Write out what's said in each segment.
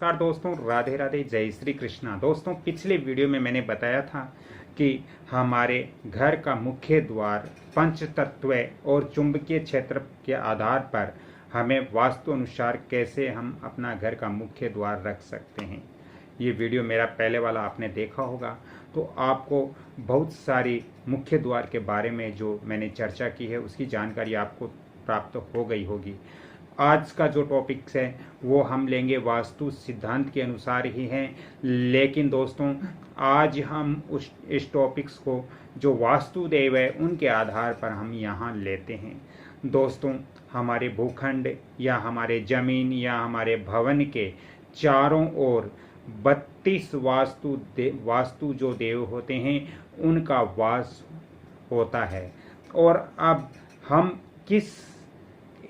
नमस्कार दोस्तों, राधे राधे, जय श्री कृष्णा। दोस्तों, पिछले वीडियो में मैंने बताया था कि हमारे घर का मुख्य द्वार पंच तत्व और चुंबकीय क्षेत्र के आधार पर हमें वास्तु अनुसार कैसे हम अपना घर का मुख्य द्वार रख सकते हैं। ये वीडियो मेरा पहले वाला आपने देखा होगा, तो आपको बहुत सारी मुख्य द्वार के बारे में जो मैंने चर्चा की है उसकी जानकारी आपको प्राप्त हो गई होगी। आज का जो टॉपिक्स है वो हम लेंगे वास्तु सिद्धांत के अनुसार ही हैं, लेकिन दोस्तों आज हम इस टॉपिक्स को जो वास्तुदेव है उनके आधार पर हम यहाँ लेते हैं। दोस्तों, हमारे भूखंड या हमारे जमीन या हमारे भवन के चारों ओर 32 वास्तु जो देव होते हैं उनका वास होता है। और अब हम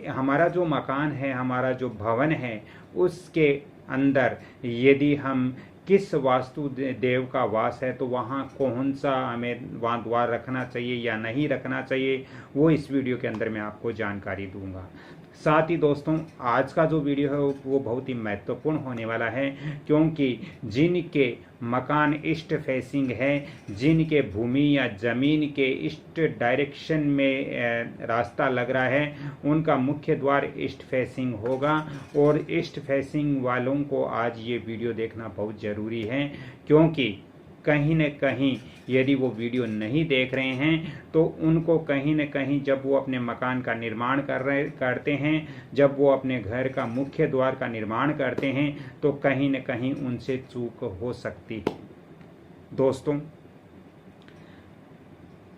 हमारा जो मकान है, हमारा जो भवन है, उसके अंदर यदि हम किस वास्तु देव का वास है तो वहाँ कौन सा हमें वहाँ द्वार रखना चाहिए या नहीं रखना चाहिए, वो इस वीडियो के अंदर मैं आपको जानकारी दूंगा। साथ ही दोस्तों, आज का जो वीडियो है वो बहुत ही महत्वपूर्ण होने वाला है, क्योंकि जिनके मकान ईस्ट फेसिंग है, जिनके भूमि या ज़मीन के ईस्ट डायरेक्शन में रास्ता लग रहा है, उनका मुख्य द्वार ईस्ट फेसिंग होगा। और ईस्ट फेसिंग वालों को आज ये वीडियो देखना बहुत ज़रूरी है, क्योंकि कहीं न कहीं यदि वो वीडियो नहीं देख रहे हैं तो उनको कहीं न कहीं जब वो अपने मकान का निर्माण करते हैं, जब वो अपने घर का मुख्य द्वार का निर्माण करते हैं, तो कहीं न कहीं उनसे चूक हो सकती है। दोस्तों,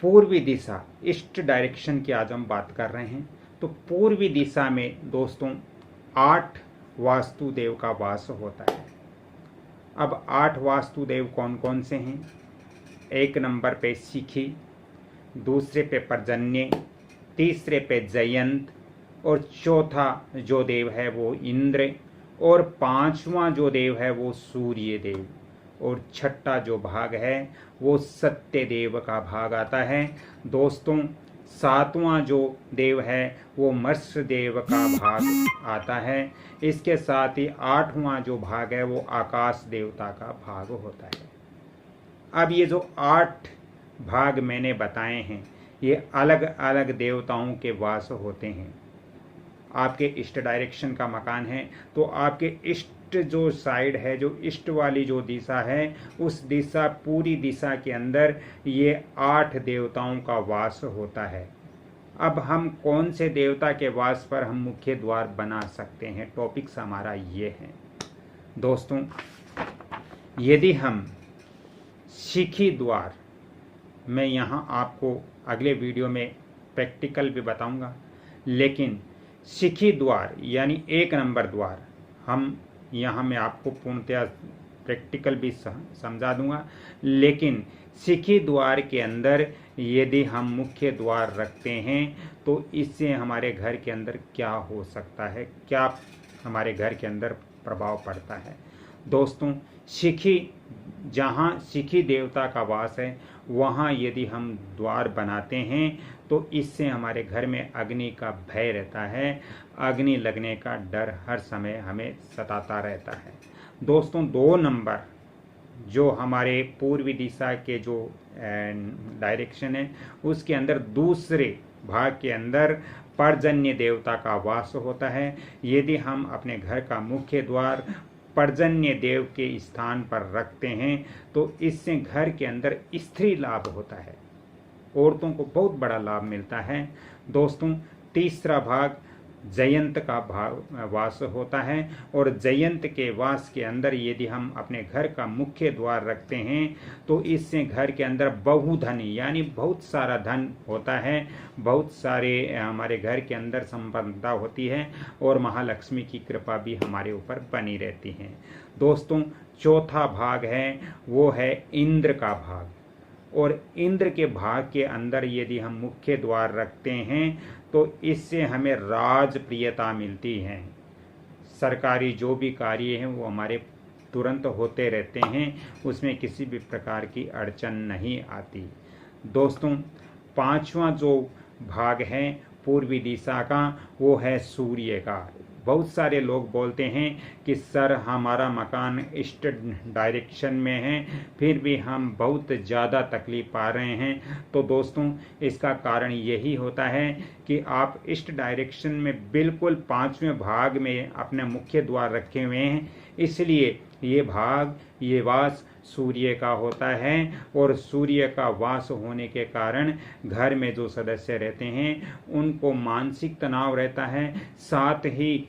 पूर्वी दिशा ईस्ट डायरेक्शन की आज हम बात कर रहे हैं। तो पूर्वी दिशा में दोस्तों 8 वास्तुदेव का वास होता है। अब 8 वास्तुदेव कौन कौन से हैं? 1 नंबर पे शिखी, दूसरे पे पर्जन्य, तीसरे पे जयंत, और चौथा जो देव है वो इंद्र, और 5वां जो देव है वो सूर्य देव, और छठा जो भाग है वो सत्य देव का भाग आता है। दोस्तों, 7वां जो देव है वो मत्स्य देव का भाग आता है। इसके साथ ही 8वां जो भाग है वो आकाश देवता का भाग होता है। अब ये जो 8 भाग मैंने बताए हैं, ये अलग अलग देवताओं के वास होते हैं। आपके ईस्ट डायरेक्शन का मकान है तो आपके ईस्ट जो साइड है, जो ईस्ट वाली जो दिशा है, उस दिशा पूरी दिशा के अंदर ये 8 देवताओं का वास होता है। अब हम कौन से देवता के वास पर हम मुख्य द्वार बना सकते हैं, टॉपिक्स हमारा ये है। दोस्तों, यदि हम शिखी द्वार, मैं यहाँ आपको अगले वीडियो में प्रैक्टिकल भी बताऊंगा, लेकिन शिखी द्वार यानी 1 नंबर द्वार हम यहाँ मैं आपको पूर्णतया प्रैक्टिकल भी समझा दूंगा। लेकिन शिखी द्वार के अंदर यदि हम मुख्य द्वार रखते हैं तो इससे हमारे घर के अंदर क्या हो सकता है, क्या हमारे घर के अंदर प्रभाव पड़ता है। दोस्तों, जहाँ शिखी देवता का वास है वहाँ यदि हम द्वार बनाते हैं तो इससे हमारे घर में अग्नि का भय रहता है, अग्नि लगने का डर हर समय हमें सताता रहता है। दोस्तों, 2 नंबर जो हमारे पूर्वी दिशा के जो डायरेक्शन है उसके अंदर दूसरे भाग के अंदर पर्जन्य देवता का वास होता है। यदि हम अपने घर का मुख्य द्वार पर्जन्य देव के स्थान पर रखते हैं तो इससे घर के अंदर स्त्री लाभ होता है, औरतों को बहुत बड़ा लाभ मिलता है। दोस्तों, तीसरा भाग जयंत का वास होता है, और जयंत के वास के अंदर यदि हम अपने घर का मुख्य द्वार रखते हैं तो इससे घर के अंदर बहुधन यानी बहुत सारा धन होता है, बहुत सारे हमारे घर के अंदर संपन्नता होती है, और महालक्ष्मी की कृपा भी हमारे ऊपर बनी रहती है। दोस्तों, चौथा भाग है वो है इंद्र का भाग, और इंद्र के भाग के अंदर यदि हम मुख्य द्वार रखते हैं तो इससे हमें राजप्रियता मिलती है। सरकारी जो भी कार्य हैं वो हमारे तुरंत होते रहते हैं, उसमें किसी भी प्रकार की अड़चन नहीं आती। दोस्तों, 5वां जो भाग है पूर्वी दिशा का वो है सूर्य का। बहुत सारे लोग बोलते हैं कि सर हमारा मकान ईस्ट डायरेक्शन में है, फिर भी हम बहुत ज़्यादा तकलीफ पा रहे हैं। तो दोस्तों इसका कारण यही होता है कि आप ईस्ट डायरेक्शन में बिल्कुल 5वें भाग में अपने मुख्य द्वार रखे हुए हैं, इसलिए ये वास सूर्य का होता है और सूर्य का वास होने के कारण घर में जो सदस्य रहते हैं उनको मानसिक तनाव रहता है, साथ ही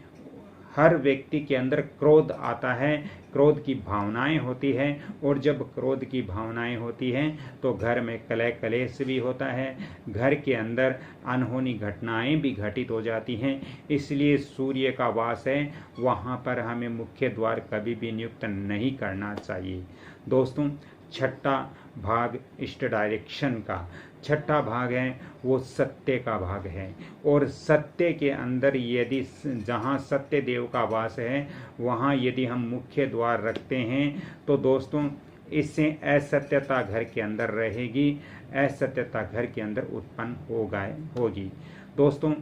हर व्यक्ति के अंदर क्रोध आता है, क्रोध की भावनाएं होती है, और जब क्रोध की भावनाएं होती हैं तो घर में कलह कलेश भी होता है, घर के अंदर अनहोनी घटनाएं भी घटित हो जाती हैं। इसलिए सूर्य का वास है वहाँ पर हमें मुख्य द्वार कभी भी नियुक्त नहीं करना चाहिए। दोस्तों छठा भाग ईस्ट डायरेक्शन का छठा भाग है वो सत्य का भाग है, और सत्य के अंदर यदि जहाँ सत्य देव का वास है वहाँ यदि हम मुख्य द्वार रखते हैं तो दोस्तों इससे असत्यता घर के अंदर रहेगी, असत्यता घर के अंदर उत्पन्न होगी। दोस्तों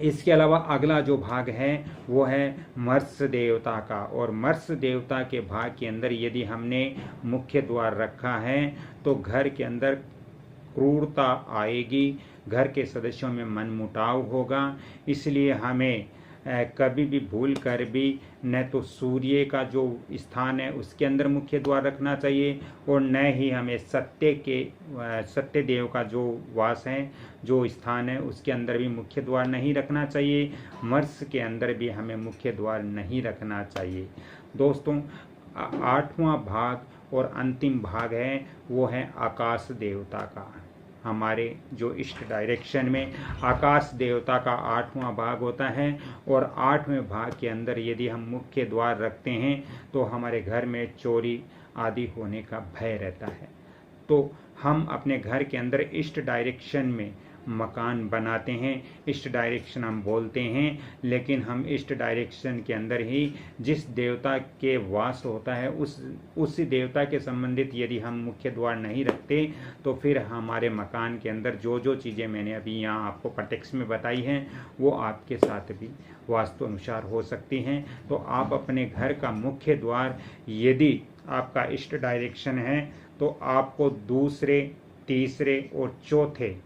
इसके अलावा अगला जो भाग है वो है मर्स देवता का, और मर्स देवता के भाग के अंदर यदि हमने मुख्य द्वार रखा है तो घर के अंदर क्रूरता आएगी, घर के सदस्यों में मनमुटाव होगा। इसलिए हमें कभी भी भूल कर भी न तो सूर्य का जो स्थान है उसके अंदर मुख्य द्वार रखना चाहिए, और न ही हमें सत्य देव का जो वास है जो स्थान है उसके अंदर भी मुख्य द्वार नहीं रखना चाहिए। मर्स के अंदर भी हमें मुख्य द्वार नहीं रखना चाहिए। दोस्तों 8वां भाग और अंतिम भाग है वो है आकाश देवता का। हमारे जो ईस्ट डायरेक्शन में आकाश देवता का 8वां भाग होता है, और 8वें भाग के अंदर यदि हम मुख्य द्वार रखते हैं तो हमारे घर में चोरी आदि होने का भय रहता है। तो हम अपने घर के अंदर ईस्ट डायरेक्शन में मकान बनाते हैं, ईस्ट डायरेक्शन हम बोलते हैं, लेकिन हम ईस्ट डायरेक्शन के अंदर ही जिस देवता के वास होता है उस देवता के संबंधित यदि हम मुख्य द्वार नहीं रखते तो फिर हमारे मकान के अंदर जो जो चीज़ें मैंने अभी यहाँ आपको प्रटेक्स्ट में बताई हैं वो आपके साथ भी वास्तु अनुसार हो सकती हैं। तो आप अपने घर का मुख्य द्वार यदि आपका ईस्ट डायरेक्शन है तो आपको दूसरे, तीसरे और चौथे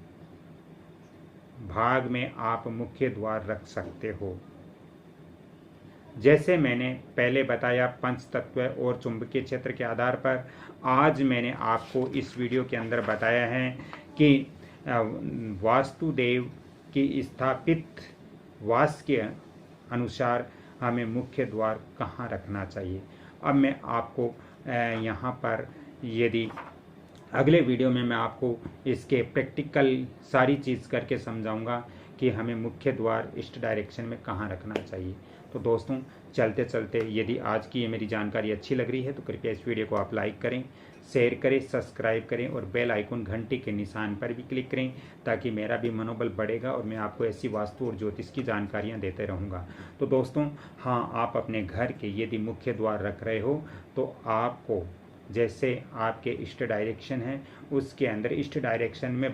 भाग में आप मुख्य द्वार रख सकते हो। जैसे मैंने पहले बताया पंच तत्व और चुंबकीय क्षेत्र के आधार पर, आज मैंने आपको इस वीडियो के अंदर बताया है कि वास्तुदेव की स्थापित वास के अनुसार हमें मुख्य द्वार कहाँ रखना चाहिए। अब मैं आपको यहाँ पर यदि अगले वीडियो में मैं आपको इसके प्रैक्टिकल सारी चीज़ करके समझाऊंगा कि हमें मुख्य द्वार ईस्ट डायरेक्शन में कहाँ रखना चाहिए। तो दोस्तों चलते चलते यदि आज की ये मेरी जानकारी अच्छी लग रही है तो कृपया इस वीडियो को आप लाइक करें, शेयर करें, सब्सक्राइब करें और बेल आइकन घंटी के निशान पर भी क्लिक करें, ताकि मेरा भी मनोबल बढ़ेगा और मैं आपको ऐसी वास्तु और ज्योतिष की जानकारियाँ देते रहूँगा। तो दोस्तों हाँ, आप अपने घर के यदि मुख्य द्वार रख रहे हो तो आपको जैसे आपके ईस्ट डायरेक्शन है उसके अंदर ईस्ट डायरेक्शन में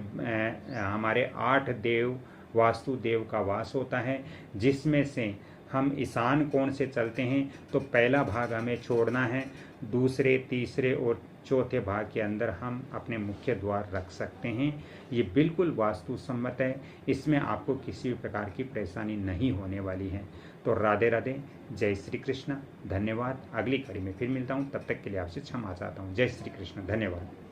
हमारे 8 देव वास्तु देव का वास होता है, जिसमें से हम ईशान कोण से चलते हैं तो पहला भाग हमें छोड़ना है, दूसरे, तीसरे और चौथे भाग के अंदर हम अपने मुख्य द्वार रख सकते हैं। ये बिल्कुल वास्तु सम्मत है, इसमें आपको किसी भी प्रकार की परेशानी नहीं होने वाली है। तो राधे राधे, जय श्री कृष्ण, धन्यवाद। अगली कड़ी में फिर मिलता हूँ, तब तक के लिए आपसे क्षमा चाहता हूँ। जय श्री कृष्ण, धन्यवाद।